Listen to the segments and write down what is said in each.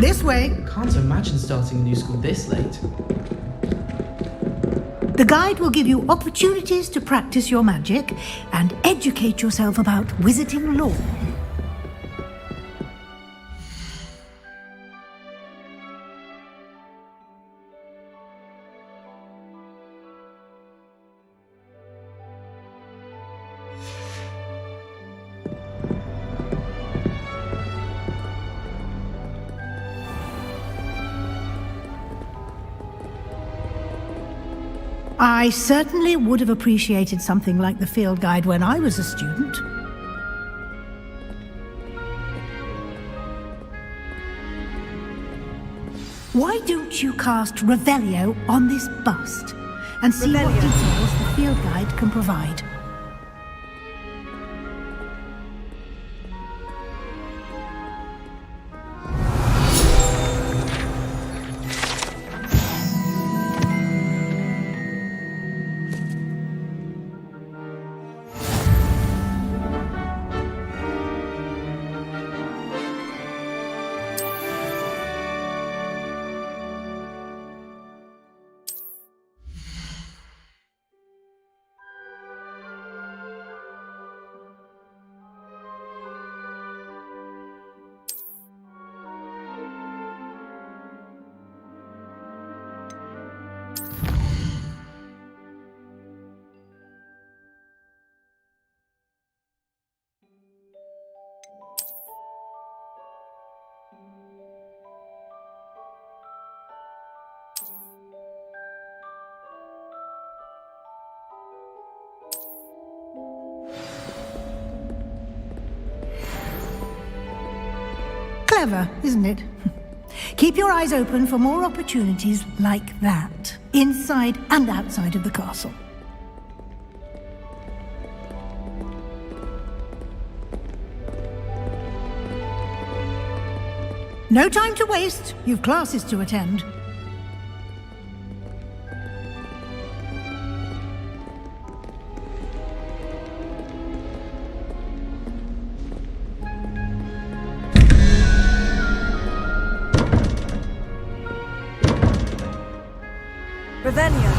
This way. I can't imagine starting a new school this late. The guide will give you opportunities to practice your magic and educate yourself about wizarding lore. I certainly would have appreciated something like the field guide when I was a student. Why don't you cast Revelio on this bust and see what details the field guide can provide? Clever, isn't it? Keep your eyes open for more opportunities like that, inside and outside of the castle. No time to waste. You've classes to attend. Revelio.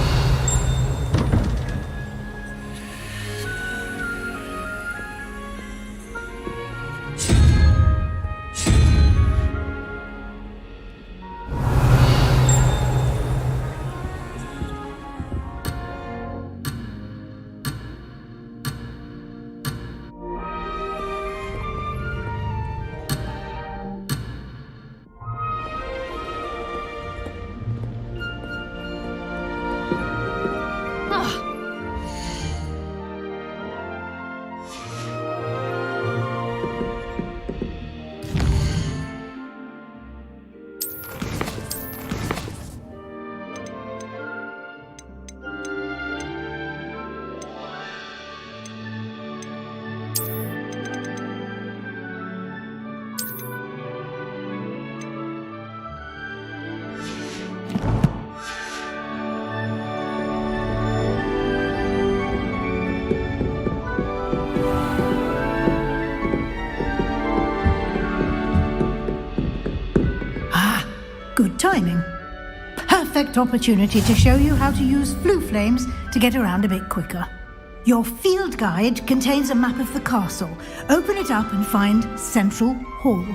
Good timing. Perfect opportunity to show you how to use flue flames to get around a bit quicker. Your field guide contains a map of the castle. Open it up and find Central Hall.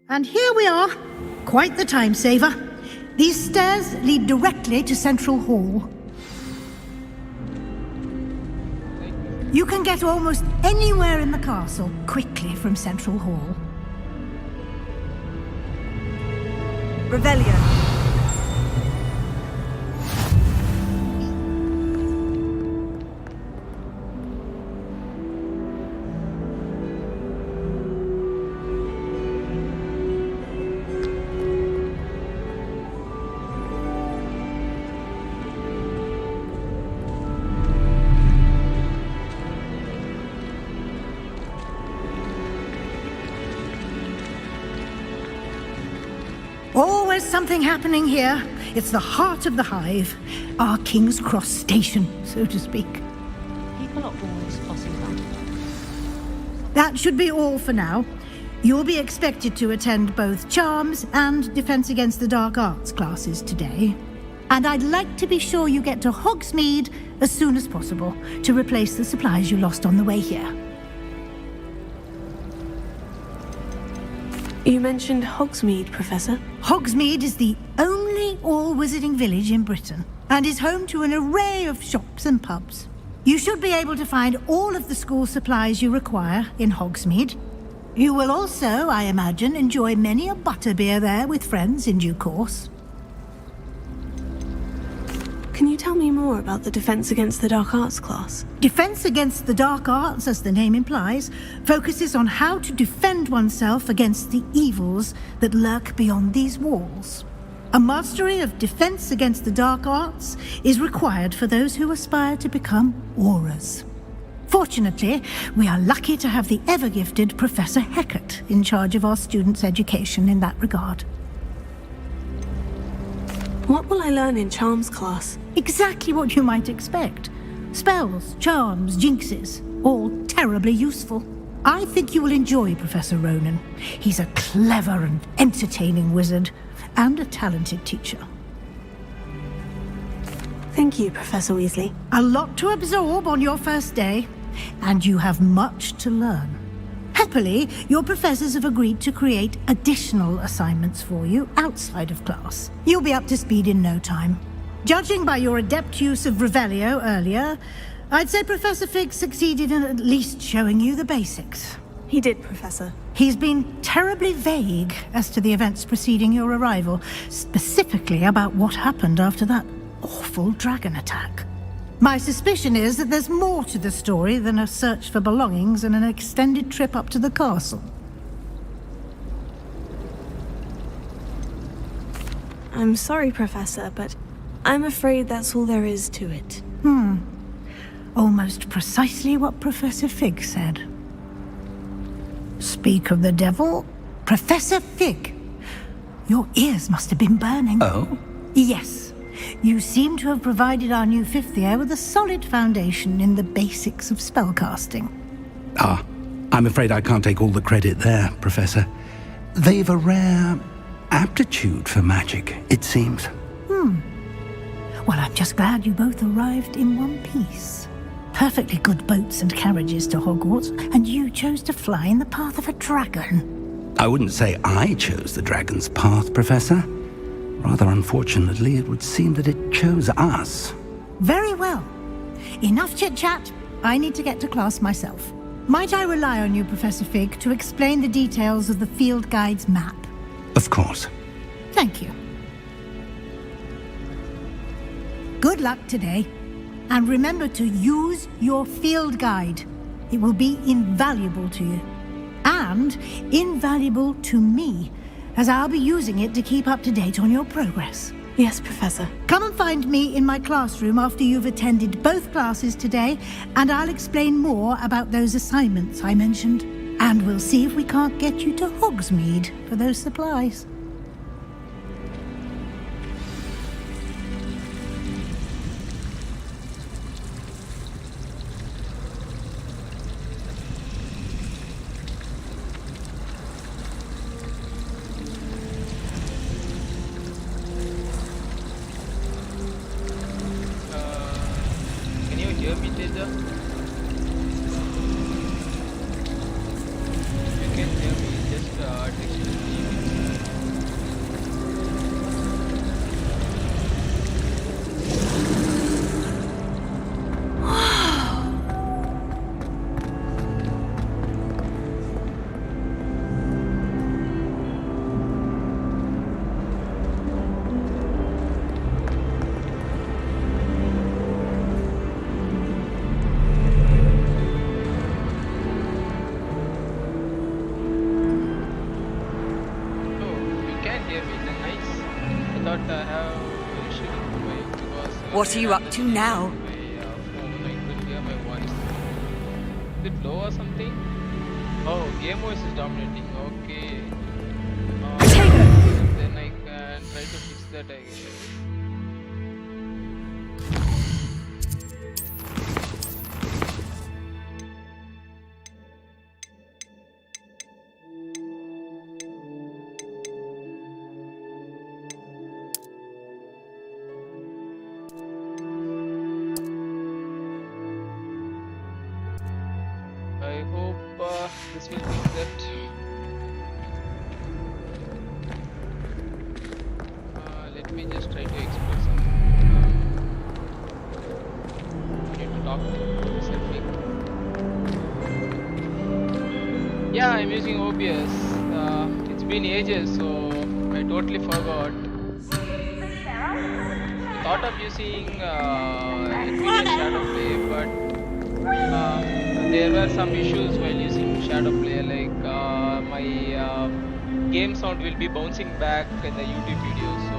And here we are. Quite the time saver. These stairs lead directly to Central Hall. You can get almost anywhere in the castle quickly from Central Hall. Revelio. Always something happening here. It's the heart of the hive. Our King's Cross station, so to speak. People are always fussing about. That should be all for now. You'll be expected to attend both Charms and Defense Against the Dark Arts classes today. And I'd like to be sure you get to Hogsmeade as soon as possible to replace the supplies you lost on the way here. You mentioned Hogsmeade, Professor. Hogsmeade is the only all-wizarding village in Britain and is home to an array of shops and pubs. You should be able to find all of the school supplies you require in Hogsmeade. You will also, I imagine, enjoy many a butterbeer there with friends in due course. Can you tell me more about the Defense Against the Dark Arts class? Defense Against the Dark Arts, as the name implies, focuses on how to defend oneself against the evils that lurk beyond these walls. A mastery of Defense Against the Dark Arts is required for those who aspire to become Aurors. Fortunately, we are lucky to have the ever-gifted Professor Hecat in charge of our students' education in that regard. What will I learn in Charms class? Exactly what you might expect. Spells, charms, jinxes, all terribly useful. I think you will enjoy Professor Ronan. He's a clever and entertaining wizard, and a talented teacher. Thank you, Professor Weasley. A lot to absorb on your first day, and you have much to learn. Happily, your professors have agreed to create additional assignments for you outside of class. You'll be up to speed in no time. Judging by your adept use of Revelio earlier, I'd say Professor Fig succeeded in at least showing you the basics. He did, Professor. He's been terribly vague as to the events preceding your arrival, specifically about what happened after that awful dragon attack. My suspicion is that there's more to the story than a search for belongings and an extended trip up to the castle. I'm sorry, Professor, but I'm afraid that's all there is to it. Almost precisely what Professor Fig said. Speak of the devil, Professor Fig. Your ears must have been burning. Oh? Yes. You seem to have provided our new fifth year with a solid foundation in the basics of spellcasting. Ah, I'm afraid I can't take all the credit there, Professor. They've a rare aptitude for magic, it seems. Well, I'm just glad you both arrived in one piece. Perfectly good boats and carriages to Hogwarts, and you chose to fly in the path of a dragon. I wouldn't say I chose the dragon's path, Professor. Rather unfortunately, it would seem that it chose us. Very well. Enough chit-chat. I need to get to class myself. Might I rely on you, Professor Fig, to explain the details of the field guide's map? Of course. Thank you. Good luck today. And remember to use your field guide. It will be invaluable to you. And invaluable to me, as I'll be using it to keep up to date on your progress. Yes, Professor. Come and find me in my classroom after you've attended both classes today, and I'll explain more about those assignments I mentioned. And we'll see if we can't get you to Hogsmeade for those supplies. Can you hear me, Teja? You can hear me, just text me. I have issue with my because What are you up to now? my phone. I couldn't hear my voice. Is it low or something? Oh, game voice is dominating. Okay. Then I can try to fix that, I guess. I hope this will fix that. Let me just try to explore some. I need to talk to selfie. Yeah, I'm using OBS. It's been ages, so I totally forgot. Thought of using Nvidia Shadowplay, but there were some issues while using Shadowplay, like my game sound will be bouncing back in the YouTube video, so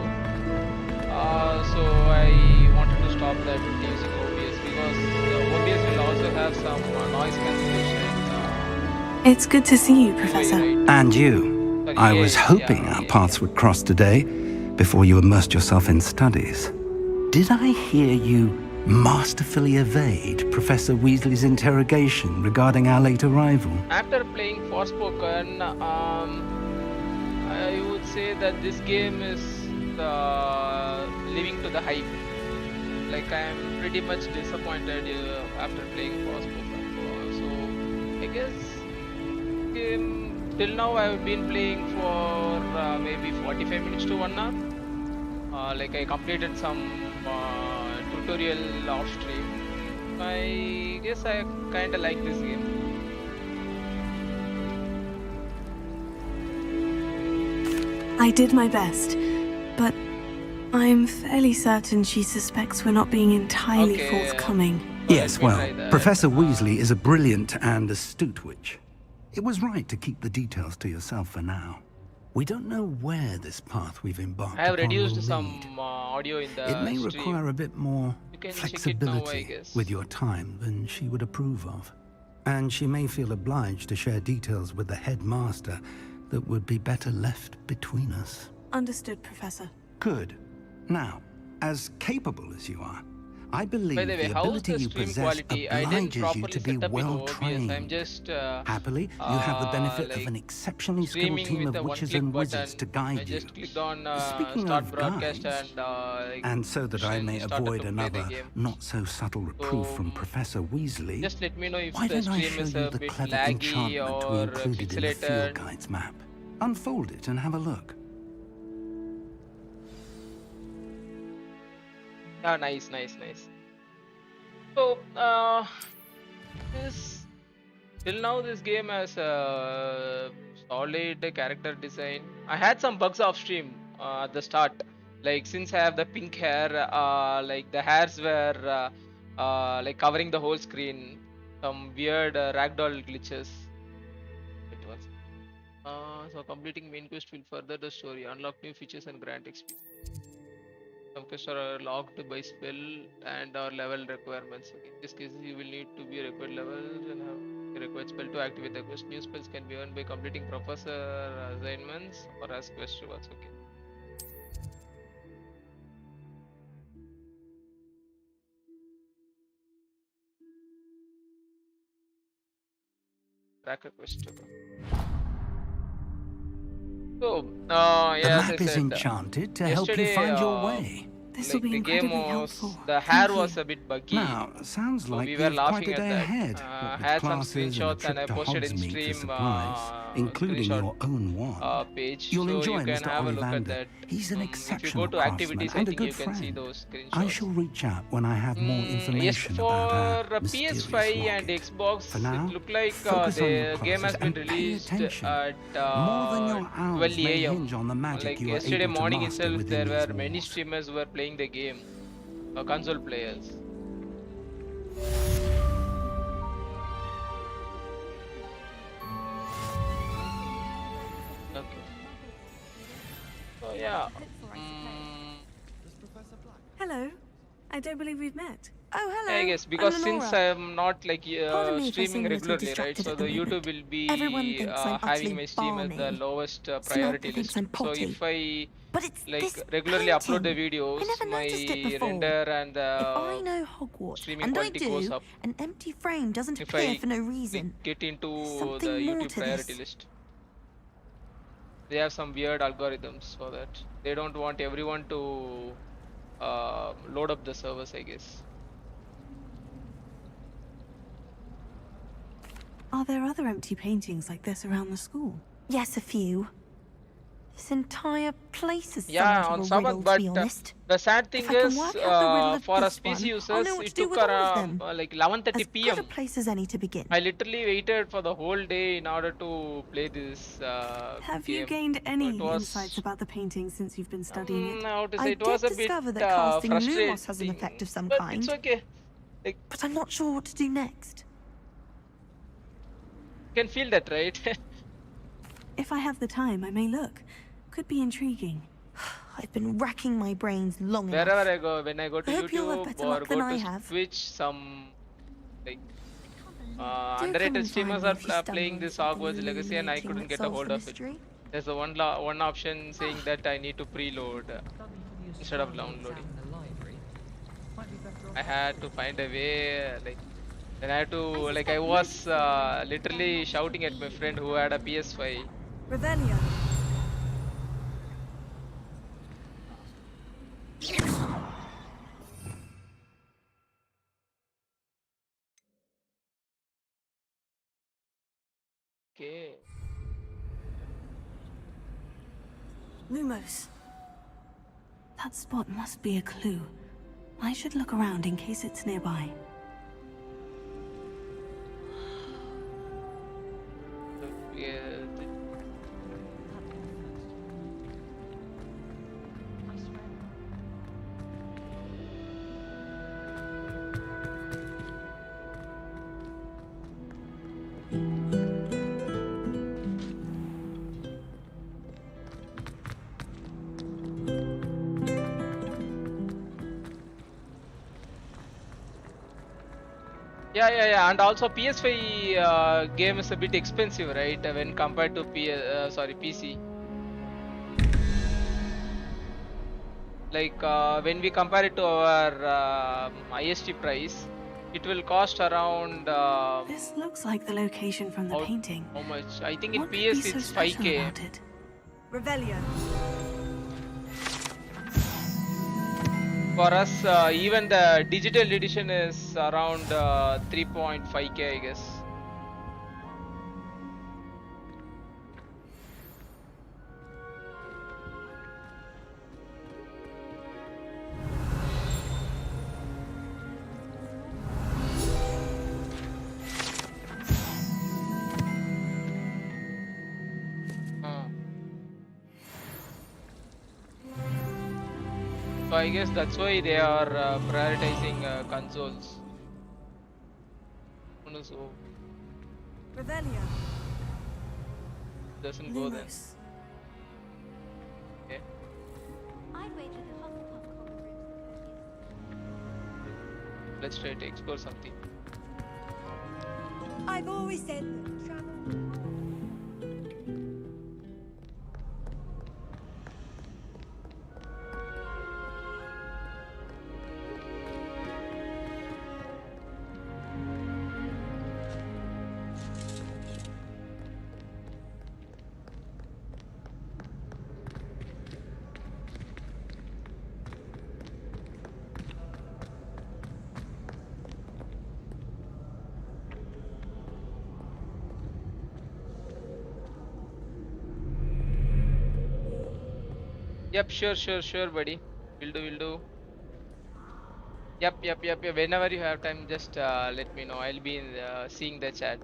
I wanted to stop that using OBS because OBS will also have some noise cancellation. It's good to see you, Professor. Right? And you. Sorry, I was hoping yeah. our paths would cross today, before you immersed yourself in studies. Did I hear you masterfully evade Professor Weasley's interrogation regarding our late arrival? After playing Forspoken, I would say that this game is living to the hype. Like I am pretty much disappointed after playing Forspoken. So I guess game till now I've been playing for maybe 45 minutes to 1 hour. Like I completed some tutorial off stream. I guess I kinda like this game. I did my best, but I'm fairly certain she suspects we're not being entirely Okay. forthcoming. Yes, Let me well, try that. Professor Weasley is a brilliant and astute witch. It was right to keep the details to yourself for now. We don't know where this path we've embarked I have upon reduced will some lead. audio in the It may stream. require a bit more You can check it now, I flexibility guess. with your time than she would approve of. And she may feel obliged to share details with the headmaster that would be better left between us. Understood, Professor. Good. Now, as capable as you are, I believe By the way, the how's ability the you stream possess quality? I didn't obliges you properly to be set up with well OBS. trained. I'm just Happily, you have the benefit of like an exceptionally skilled streaming team with of a witches one-click and button. wizards to I guide you. just clicked on Speaking start of broadcast guides, and and so that I may started avoid to play the another game. not-so-subtle reproof from So, Professor Weasley, Just let me know if why the don't I stream show is you a the bit clever laggy enchantment we or included in the field pixelated. guide's map? Unfold it and have a look. Ah, nice. So, this till now this game has a solid character design. I had some bugs off stream at the start, like since I have the pink hair, like the hairs were like covering the whole screen. Some weird ragdoll glitches. It was. So completing main quest will further the story, unlock new features and grant experience. Some quests are locked by spell and or level requirements. Okay. In this case, you will need to be required levels and have the required spell to activate the quest. New spells can be earned by completing professor assignments or as quest rewards. Okay. Tracker quest. Okay. So, The yeah, as I map is said, enchanted to help you yesterday, find your way. This like will be the game incredibly was, helpful. the hair Thank was you. a bit buggy. Now, sounds So like we you were have quite laughing a at day that. ahead. What with Had some classes and a screenshots and I trip to posted in Hogsmeade for stream supplies, including screenshot your own wand. page, You'll so enjoy you can Mr. have a look at Ollivander. that. He's an If you exceptional go to craftsman activities, I and a think you good can see friend. those I screenshots. shall reach out when I have more Yes, information for about our mysterious PS5 and locket. Xbox, For now, it looked like focus on your the game has classes been and pay released attention. at More than your 12 hours may a.m. hinge on the magic Like you are yesterday able to morning master itself, within there these were many walls. streamers who were playing the game, console players. Okay. So yeah, hello. I don't believe we've met. Oh, hello. I guess because I'm since Lenora. I'm not like Pardon me if I streaming seem a little regularly, right? distracted So at the the YouTube moment. will Everyone be thinks I'm having utterly my stream at the balmy. lowest Samantha priority thinks list. I'm So potty. if I But it's like this regularly upload the painting. I videos, never my noticed it before. render and If the I know Hogwarts, streaming and I quality goes do, up an empty frame doesn't if appear I for no like reason. get into There's the something more YouTube to priority this. list. They have some weird algorithms for that. They don't want everyone to load up the servers, I guess. Are there other empty paintings like this around the school? Yes, a few. This entire place is Yeah, somewhat on of a Sabbath, riddle, to but be honest. the sad thing If I can is, work out the riddle of for us this PC one, I'll users, know what to it do took with all of around them. like 11:30 As good a p.m. place as any to begin. I literally waited for the whole day in order to play this Have you game. gained So any it was, insights about the painting since you've been studying it? how to say, I it was did a bit discover that casting frustrating, Lumos has an effect of some but kind. it's okay. Like, But I'm not sure what to do next. you can feel that, right? If I have the time, I may look. Could be intriguing. I've been racking my brains long enough. Wherever I go, when I go to I hope you'll have YouTube better or luck go than I to have. Twitch, some like Do come underrated and find streamers me are if you stumble playing on this something Hogwarts Legacy, and I illuminating couldn't that get a solves hold the of it. mystery. There's a one option saying that I need to preload instead of downloading. I had to find a way, like then I had to like I was literally shouting at my friend who had a PS5. Revelio. Okay. Lumos. That spot must be a clue. I should look around in case it's nearby. Yeah, I swear. yeah, and also PS5 game is a bit expensive, right? When compared to PC. Like when we compare it to our IST price, it will cost around This looks like the location from the painting. how much? I think in What could be PS so it's special 5K. about it? Revelio. For us, even the digital edition is around 3.5K, I guess. So I guess that's why they are prioritizing consoles. So Revelio. doesn't go then. Lumos. Okay. I'd wager the Hufflepuff common rooms. Let's try to explore something. I've always said that travel. Yep, sure, buddy. Will do. Yep. Whenever you have time, just let me know. I'll be seeing the chat.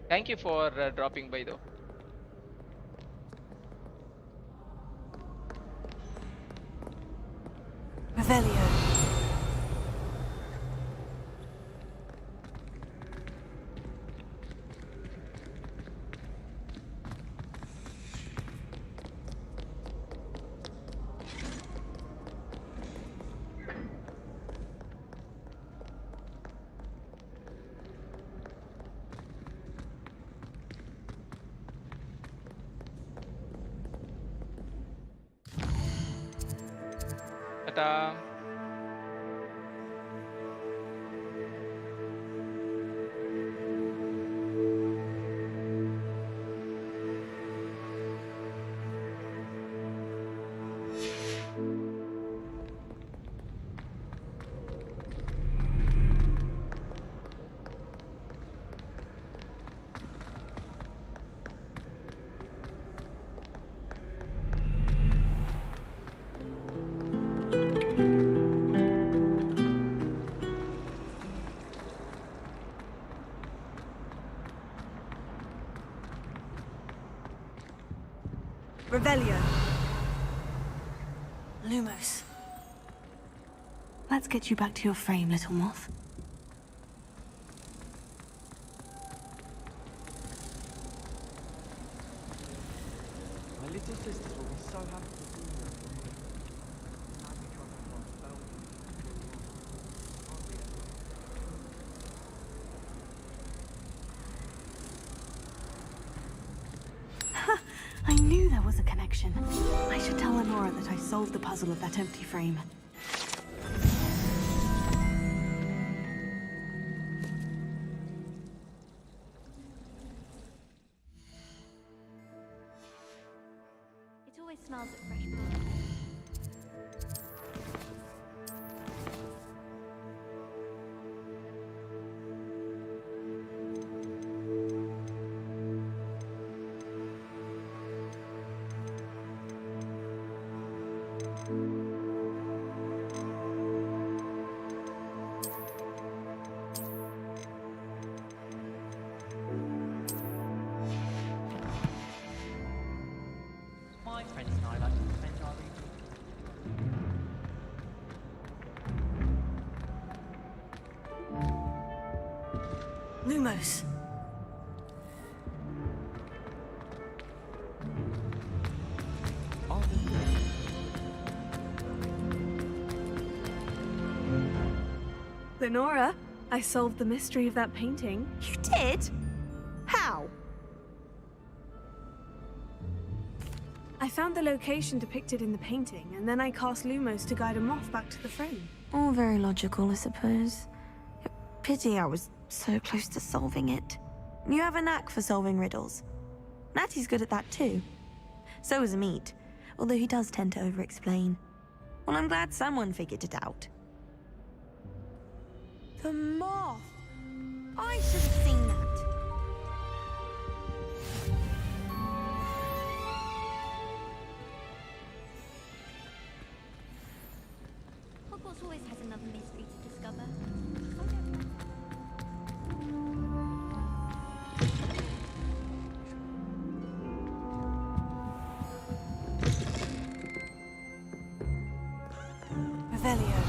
Thank you for dropping by, though. Revelio. Ta-ta. Revelio. Lumos. Let's get you back to your frame, little moth. My little sisters will be so happy to see you. I knew there was a connection. I should tell Lenora that I solved the puzzle of that empty frame. It always smells of fresh blood. My friends and I like to spend our evening. Lumos. Lenora, I solved the mystery of that painting. You did? How? I found the location depicted in the painting, and then I cast Lumos to guide a moth back to the frame. All very logical, I suppose. Pity I was so close to solving it. You have a knack for solving riddles. Natty's good at that too. So is Amit, although he does tend to over-explain. Well, I'm glad someone figured it out. The moth! I should have seen that. Hogwarts always has another mystery to discover. Revelio.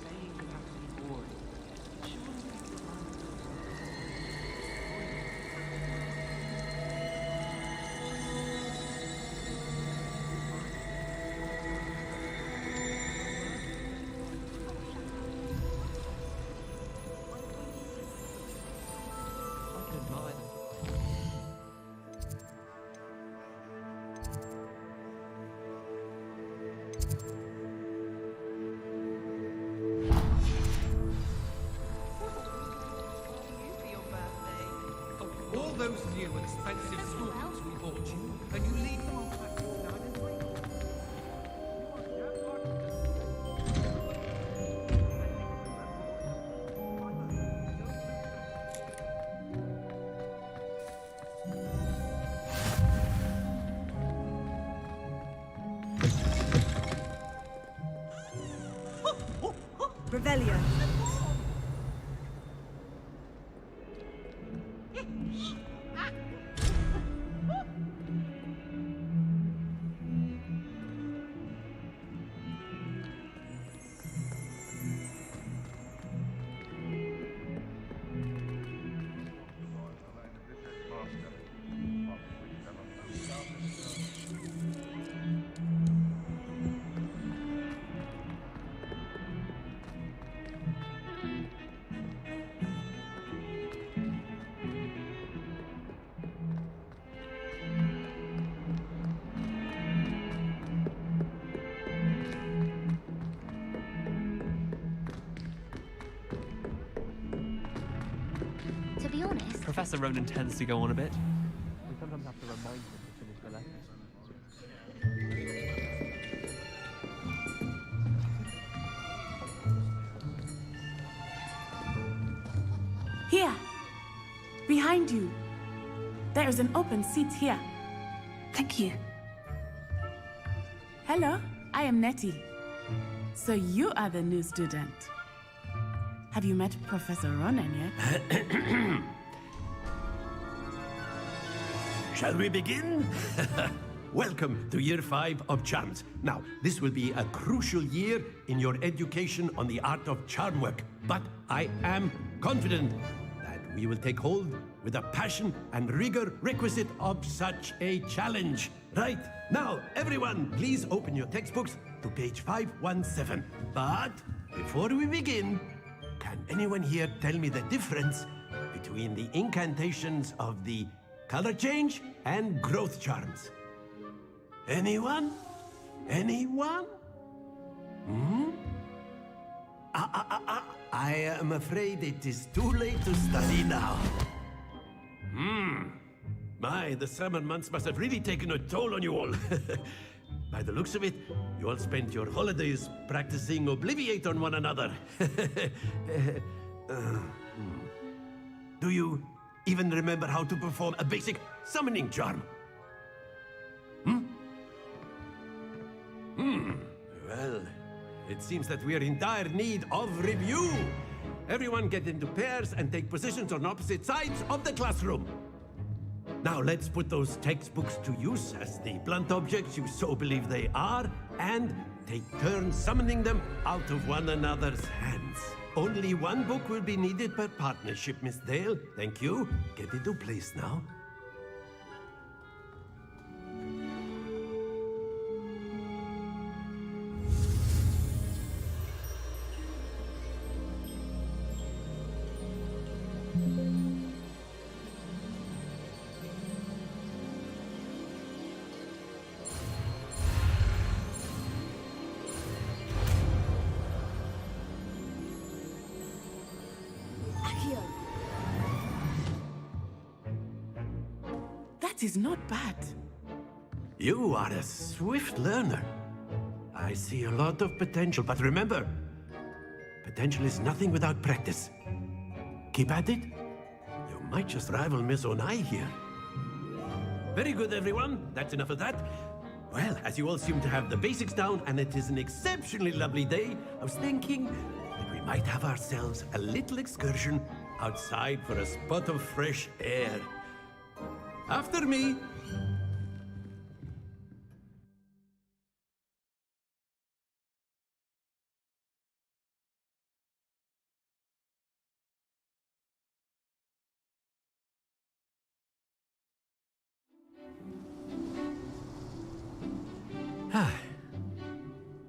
Saying you have to be bored. Surely you can find I can admire them. All those new and expensive schools we bought you, and you leave them on platform 9 and 3. Revelio. To be honest, Professor Ronan tends to go on a bit. We sometimes have to remind him to finish the lesson. Here! Behind you! There is an open seat here. Thank you. Hello, I am Nettie. So you are the new student. Have you met Professor Ronan yet? Shall we begin? Welcome to Year 5 of Charms. Now, this will be a crucial year in your education on the art of charm work, but I am confident that we will take hold with the passion and rigor requisite of such a challenge. Right, now, everyone, please open your textbooks to page 517. But before we begin, can anyone here tell me the difference between the incantations of the color change and growth charms? Anyone? Anyone? I am afraid it is too late to study now. My, the summer months must have really taken a toll on you all. By the looks of it, you all spent your holidays practicing Obliviate on one another. Do you even remember how to perform a basic summoning charm? Well, it seems that we are in dire need of review. Everyone get into pairs and take positions on opposite sides of the classroom. Now let's put those textbooks to use as the blunt objects you so believe they are, and take turns summoning them out of one another's hands. Only one book will be needed per partnership, Miss Dale. Thank you. Get into place now. That is not bad. You are a swift learner. I see a lot of potential, but remember, potential is nothing without practice. Keep at it. You might just rival Miss Onai here. Very good, everyone. That's enough of that. Well, as you all seem to have the basics down, and it is an exceptionally lovely day, I was thinking that we might have ourselves a little excursion outside for a spot of fresh air. After me.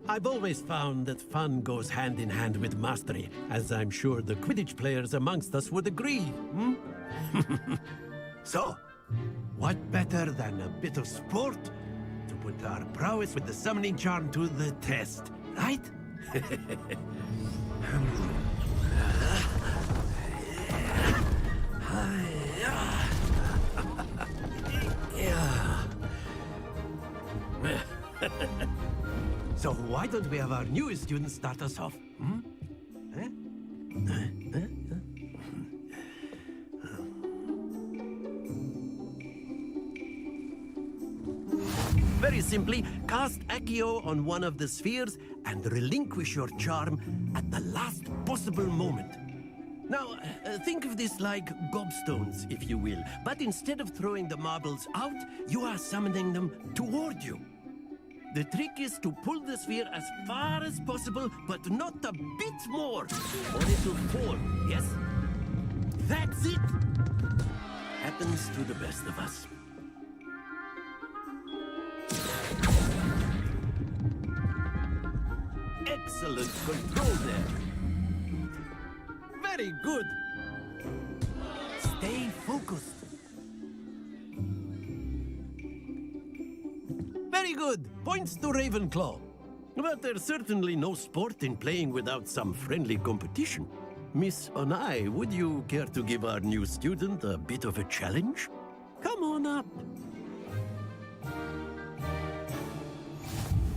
I've always found that fun goes hand in hand with mastery, as I'm sure the Quidditch players amongst us would agree. So, what better than a bit of sport to put our prowess with the summoning charm to the test, right? So why don't we have our newest student start us off? Very simply, cast Accio on one of the spheres and relinquish your charm at the last possible moment. Now, think of this like gobstones, if you will, but instead of throwing the marbles out, you are summoning them toward you. The trick is to pull the sphere as far as possible, but not a bit more, or it'll fall, yes? That's it! Happens to the best of us. Excellent control there. Very good. Stay focused. Very good. Points to Ravenclaw. But there's certainly no sport in playing without some friendly competition. Miss Onai, would you care to give our new student a bit of a challenge? Come on up.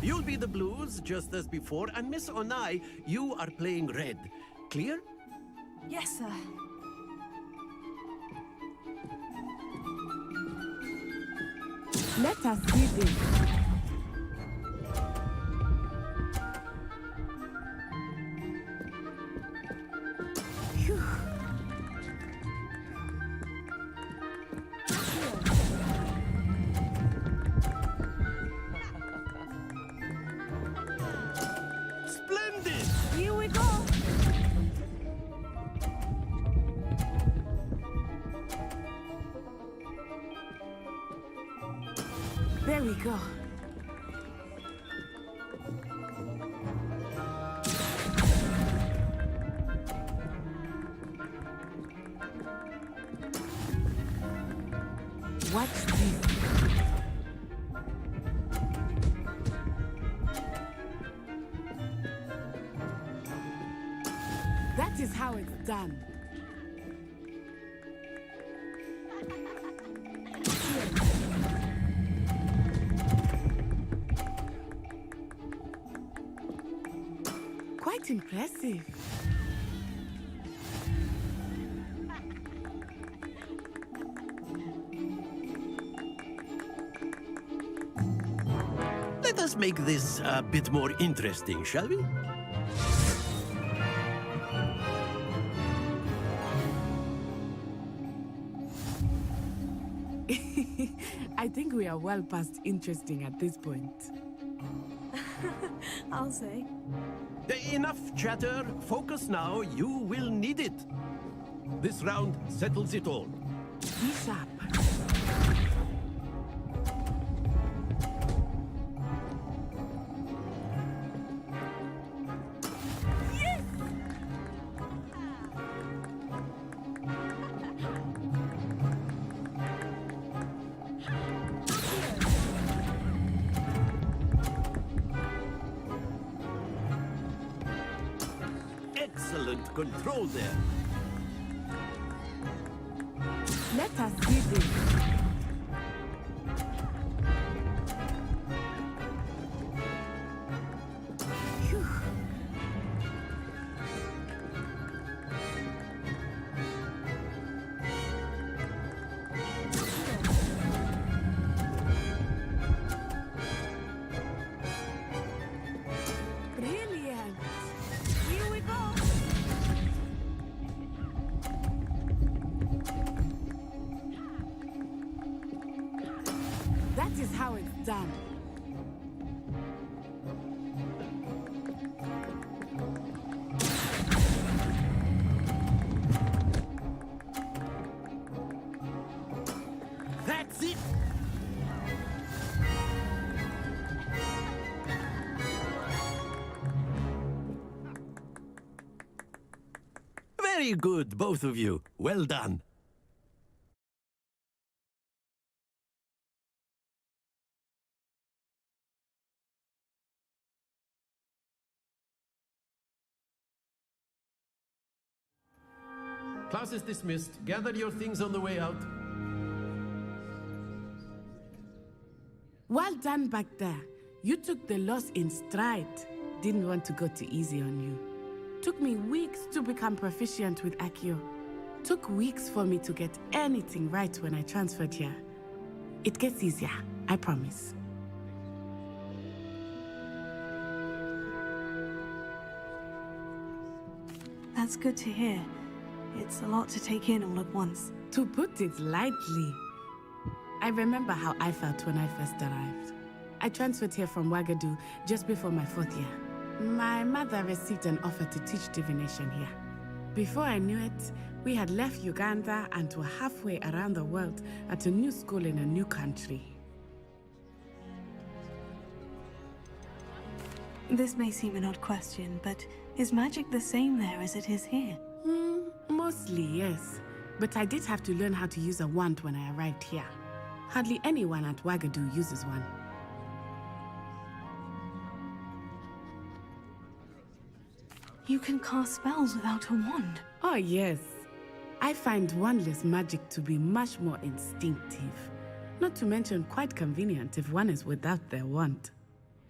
You'll be the blues, just as before, and Miss Onai, you are playing red. Clear? Yes, sir. Let us see this. Phew. Splendid! Here we go. There we go. Watch this. That is how it's done. Quite impressive. Let us make this a bit more interesting, shall we? I think we are well past interesting at this point. I'll say. Enough chatter. Focus now. You will need it. This round settles it all. Be sharp. Excellent control there. Let us see this. Phew. Brilliant. Here we go. That is how it's done. That's it. Very good, both of you. Well done. Class is dismissed. Gather your things on the way out. Well done back there. You took the loss in stride. Didn't want to go too easy on you. Took me weeks to become proficient with Accio. Took weeks for me to get anything right when I transferred here. It gets easier, I promise. That's good to hear. It's a lot to take in all at once. To put it lightly, I remember how I felt when I first arrived. I transferred here from Wagadu just before my 4th year. My mother received an offer to teach divination here. Before I knew it, we had left Uganda and were halfway around the world at a new school in a new country. This may seem an odd question, but is magic the same there as it is here? Mostly, yes. But I did have to learn how to use a wand when I arrived here. Hardly anyone at Wagadu uses one. You can cast spells without a wand. Oh, yes. I find wandless magic to be much more instinctive. Not to mention quite convenient if one is without their wand.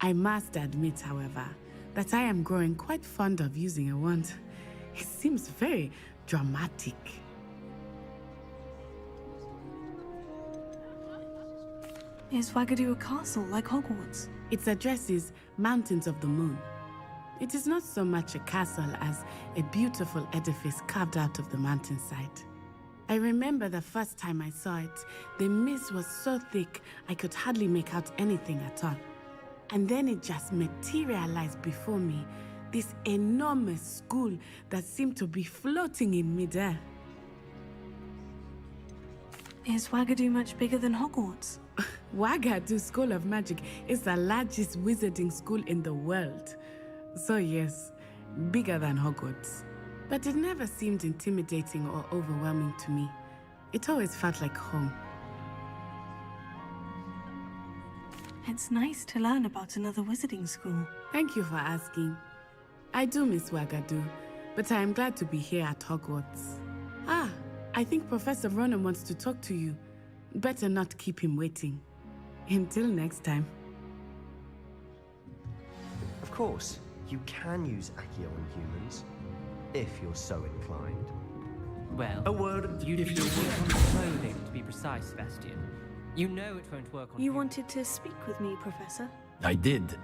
I must admit, however, that I am growing quite fond of using a wand. It seems very dramatic. Is Wagadu a castle like Hogwarts? Its address is Mountains of the Moon. It is not so much a castle as a beautiful edifice carved out of the mountainside. I remember the first time I saw it, the mist was so thick I could hardly make out anything at all. And then it just materialized before me, this enormous school that seemed to be floating in midair. Is Wagadu much bigger than Hogwarts? Wagadu School of Magic is the largest wizarding school in the world. So yes, bigger than Hogwarts. But it never seemed intimidating or overwhelming to me. It always felt like home. It's nice to learn about another wizarding school. Thank you for asking. I do miss Wagadu, but I am glad to be here at Hogwarts. Ah, I think Professor Ronan wants to talk to you. Better not keep him waiting. Until next time. Of course, you can use Accio on humans, if you're so inclined. Well, A word you'd if be you using want. clothing to be precise, Sebastian. You know it won't work on You wanted to speak with me, Professor? I did.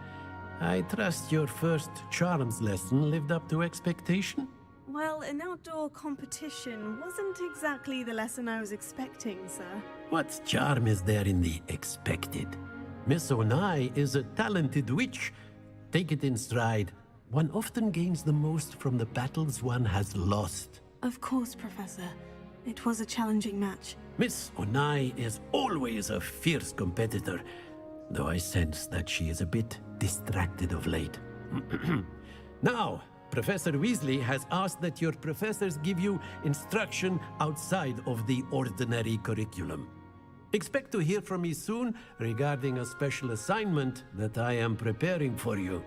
I trust your first charms lesson lived up to expectation? Well, an outdoor competition wasn't exactly the lesson I was expecting, sir. What charm is there in the expected? Miss Onai is a talented witch. Take it in stride. One often gains the most from the battles one has lost. Of course, Professor. It was a challenging match. Miss Onai is always a fierce competitor, though I sense that she is a bit distracted of late. Now, Professor Weasley has asked that your professors give you instruction outside of the ordinary curriculum. Expect to hear from me soon regarding a special assignment that I am preparing for you.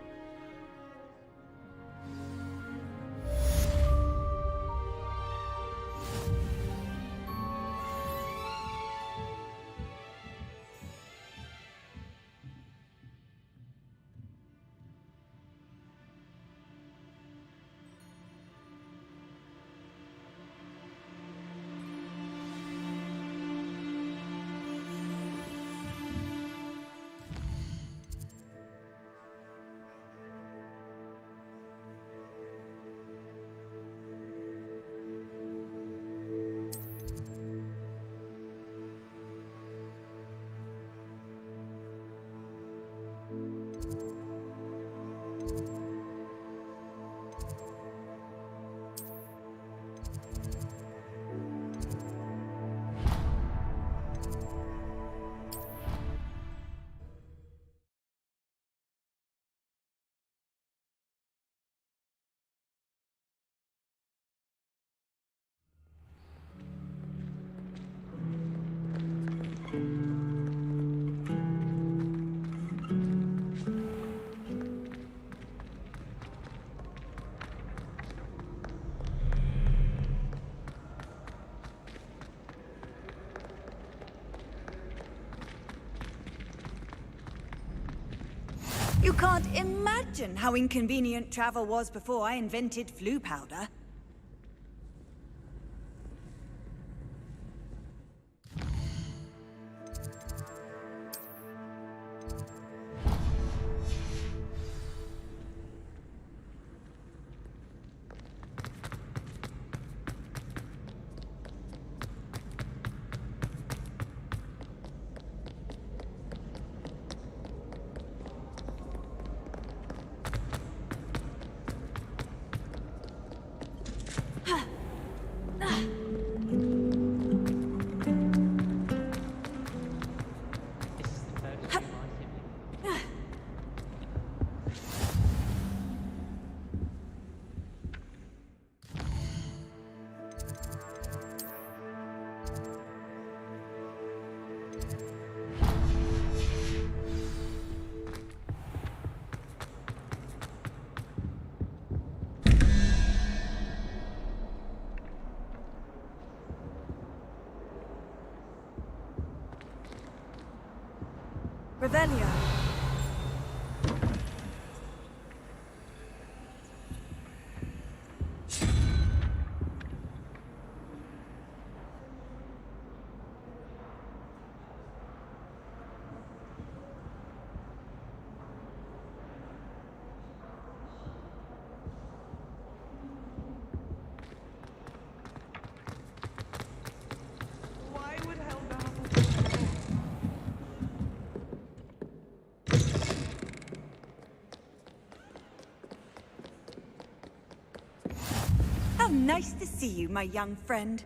You can't imagine how inconvenient travel was before I invented flu powder. Revelio. Why would Helga have How nice to see you, my young friend.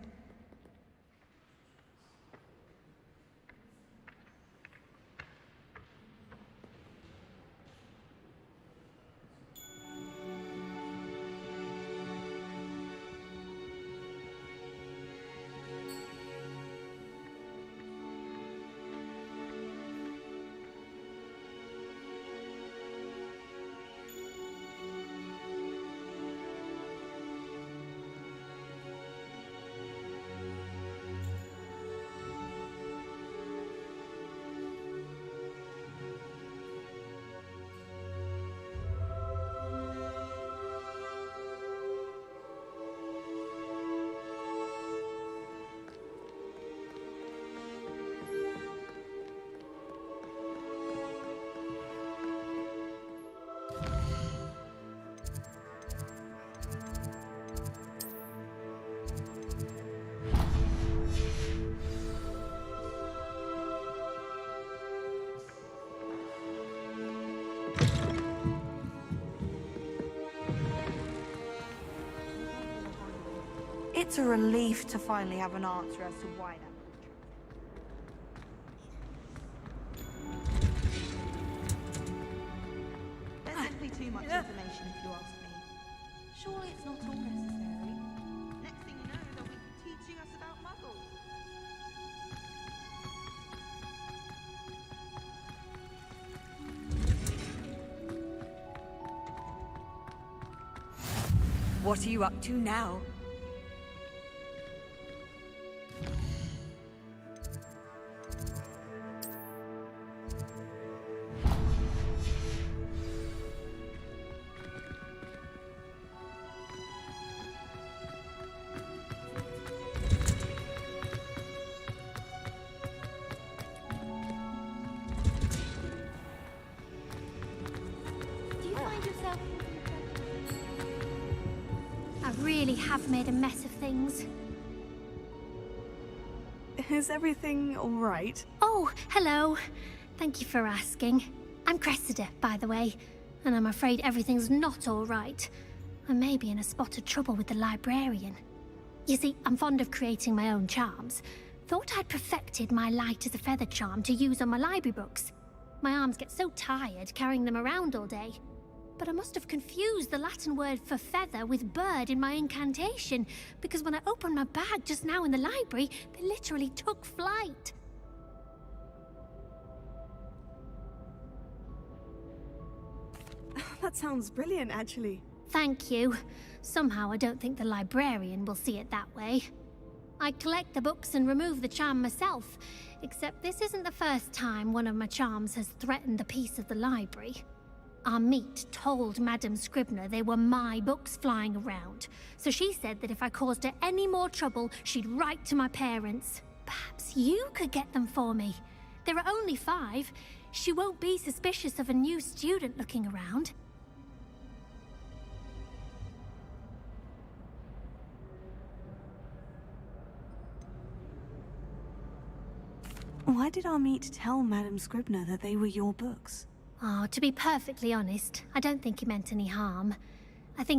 It's a relief to finally have an answer as to why that. There's simply too much information, if you ask me. Surely it's not all necessary. Next thing you know, they'll be teaching us about muggles. What are you up to now? Do you find yourself... I really have made a mess of things. Is everything all right? Oh, hello. Thank you for asking. I'm Cressida, by the way, and I'm afraid everything's not all right. I may be in a spot of trouble with the librarian. You see, I'm fond of creating my own charms. Thought I'd perfected my light as a feather charm to use on my library books. My arms get so tired carrying them around all day. But I must have confused the Latin word for feather with bird in my incantation, because when I opened my bag just now in the library, they literally took flight. That sounds brilliant, actually. Thank you. Somehow I don't think the librarian will see it that way. I collect the books and remove the charm myself, except this isn't the first time one of my charms has threatened the peace of the library. Our meet told Madame Scribner they were my books flying around, so she said that if I caused her any more trouble, she'd write to my parents. Perhaps you could get them for me. There are only 5. She won't be suspicious of a new student looking around. Why did our meet tell Madame Scribner that they were your books? Oh, to be perfectly honest, I don't think he meant any harm. I think he